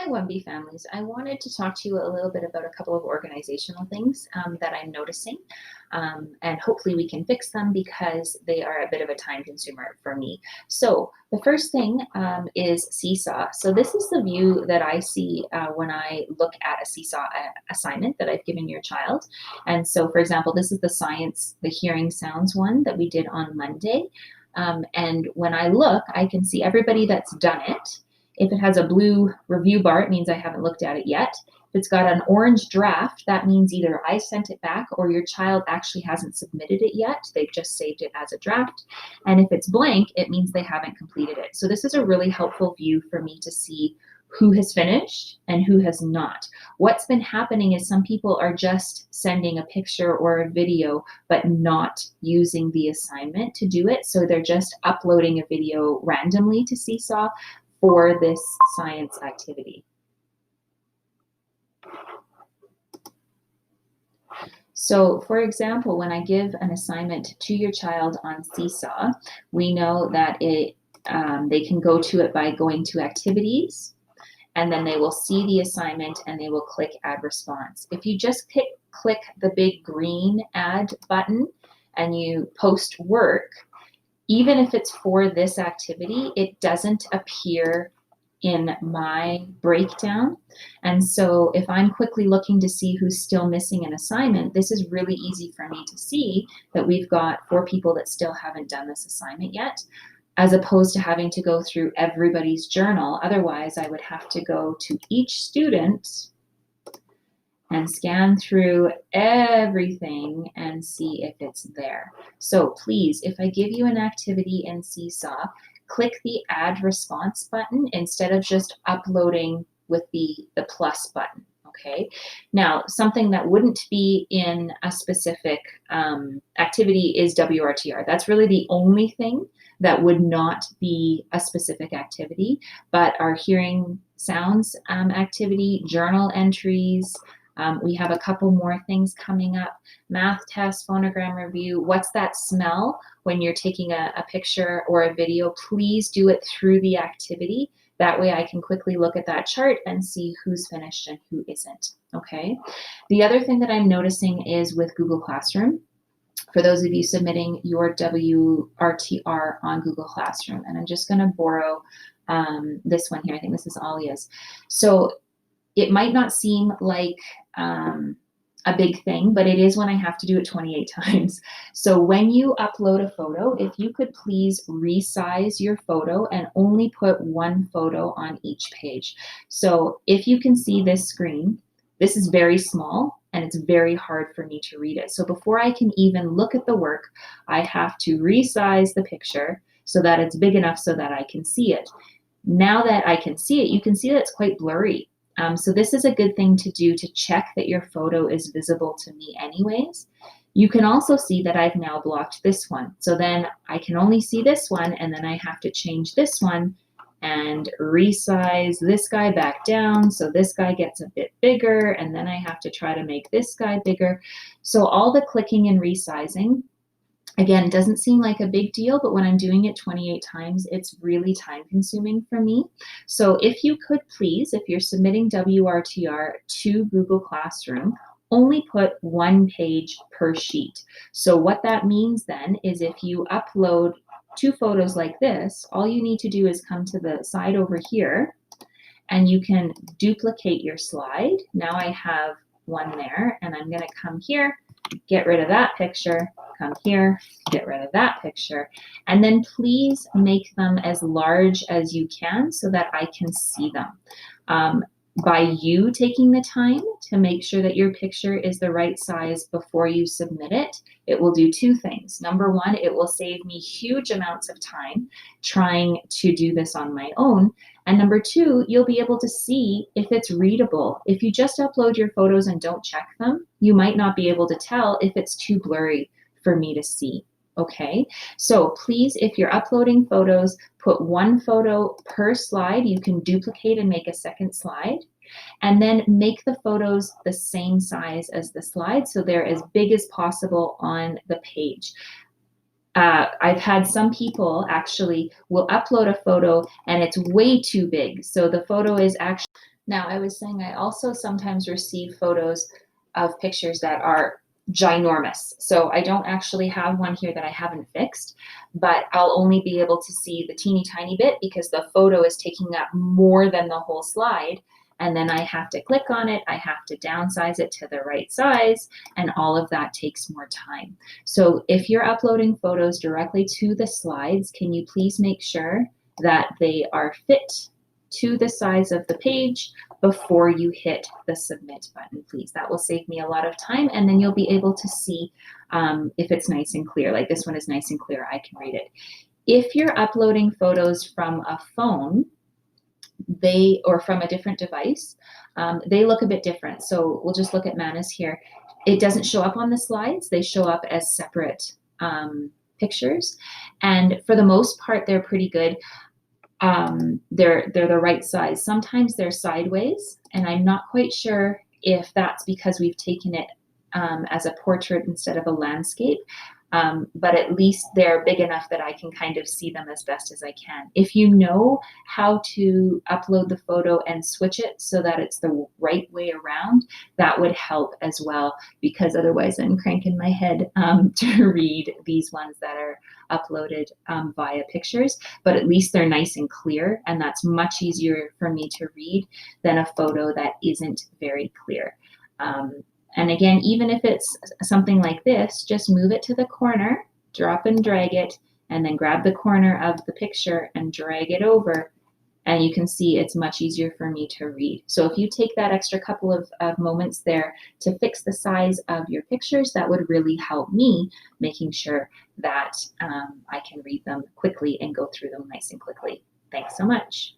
Hi, 1B families. I wanted to talk to you a little bit about a couple of organizational things that I'm noticing, and hopefully we can fix them because they are a bit of a time consumer for me. So the first thing is Seesaw. So this is the view that I see when I look at a Seesaw assignment that I've given your child. And so, for example, this is the hearing sounds one that we did on Monday. And when I look, I can see everybody that's done it. If it has a blue review bar, it means I haven't looked at it yet. If it's got an orange draft, that means either I sent it back or your child actually hasn't submitted it yet. They've just saved it as a draft. And if it's blank, it means they haven't completed it. So this is a really helpful view for me to see who has finished and who has not. What's been happening is some people are just sending a picture or a video, but not using the assignment to do it. So they're just uploading a video randomly to Seesaw for this science activity. So for example, when I give an assignment to your child on Seesaw, we know that they can go to it by going to activities, and then they will see the assignment and they will click add response. If you just click the big green add button and you post work, even if it's for this activity, it doesn't appear in my breakdown. And so if I'm quickly looking to see who's still missing an assignment, this is really easy for me to see that we've got 4 people that still haven't done this assignment yet, as opposed to having to go through everybody's journal. Otherwise, I would have to go to each student and scan through everything and see if it's there. So please, if I give you an activity in Seesaw, click the add response button instead of just uploading with the plus button, okay? Now, something that wouldn't be in a specific activity is WRTR. That's really the only thing that would not be a specific activity, but our hearing sounds activity, journal entries, we have a couple more things coming up. Math test, phonogram review. What's that smell when you're taking a picture or a video? Please do it through the activity. That way I can quickly look at that chart and see who's finished and who isn't, okay? The other thing that I'm noticing is with Google Classroom, for those of you submitting your WRTR on Google Classroom, and I'm just gonna borrow this one here. I think this is Alia's. So it might not seem like a big thing, but it is when I have to do it 28 times. So when you upload a photo, if you could please resize your photo and only put one photo on each page. So if you can see this screen, this is very small and it's very hard for me to read it. So before I can even look at the work, I have to resize the picture so that it's big enough so that I can see it. Now that I can see it, you can see that it's quite blurry. So this is a good thing to do to check that your photo is visible to me anyways. You can also see that I've now blocked this one. So then I can only see this one, and then I have to change this one and resize this guy back down so this guy gets a bit bigger, and then I have to try to make this guy bigger. So all the clicking and resizing, again, it doesn't seem like a big deal, but when I'm doing it 28 times, it's really time consuming for me. So if you could please, if you're submitting WRTR to Google Classroom, only put one page per sheet. So what that means then is if you upload 2 photos like this, all you need to do is come to the side over here and you can duplicate your slide. Now I have one there, and I'm gonna come here, get rid of that picture, come here, get rid of that picture, and then please make them as large as you can so that I can see them. By you taking the time to make sure that your picture is the right size before you submit it, it will do 2 things. Number one, it will save me huge amounts of time trying to do this on my own. And number 2, you'll be able to see if it's readable. If you just upload your photos and don't check them, you might not be able to tell if it's too blurry for me to see. Okay, so please, if you're uploading photos, put one photo per slide. You can duplicate and make a second slide, and then make the photos the same size as the slide so they're as big as possible on the page. I've had some people actually will upload a photo and it's way too big. So the photo is actually Now, I was saying I also sometimes receive photos of pictures that are ginormous. So I don't actually have one here that I haven't fixed, but I'll only be able to see the teeny tiny bit because the photo is taking up more than the whole slide. And then I have to click on it, I have to downsize it to the right size, and all of that takes more time. So if you're uploading photos directly to the slides, can you please make sure that they are fit to the size of the page before you hit the submit button, please. That will save me a lot of time, and then you'll be able to see if it's nice and clear. Like this one is nice and clear, I can read it. If you're uploading photos from a phone, or from a different device, they look a bit different. So we'll just look at Manus here. It doesn't show up on the slides. They show up as separate pictures. And for the most part, they're pretty good. They're the right size. Sometimes they're sideways, and I'm not quite sure if that's because we've taken it as a portrait instead of a landscape. But at least they're big enough that I can kind of see them as best as I can. If you know how to upload the photo and switch it so that it's the right way around, that would help as well, because otherwise I'm cranking my head to read these ones that are uploaded via pictures, but at least they're nice and clear, and that's much easier for me to read than a photo that isn't very clear. And again, even if it's something like this, just move it to the corner, drop and drag it, and then grab the corner of the picture and drag it over, and you can see it's much easier for me to read. So if you take that extra couple of moments there to fix the size of your pictures, that would really help me making sure that I can read them quickly and go through them nice and quickly. Thanks so much.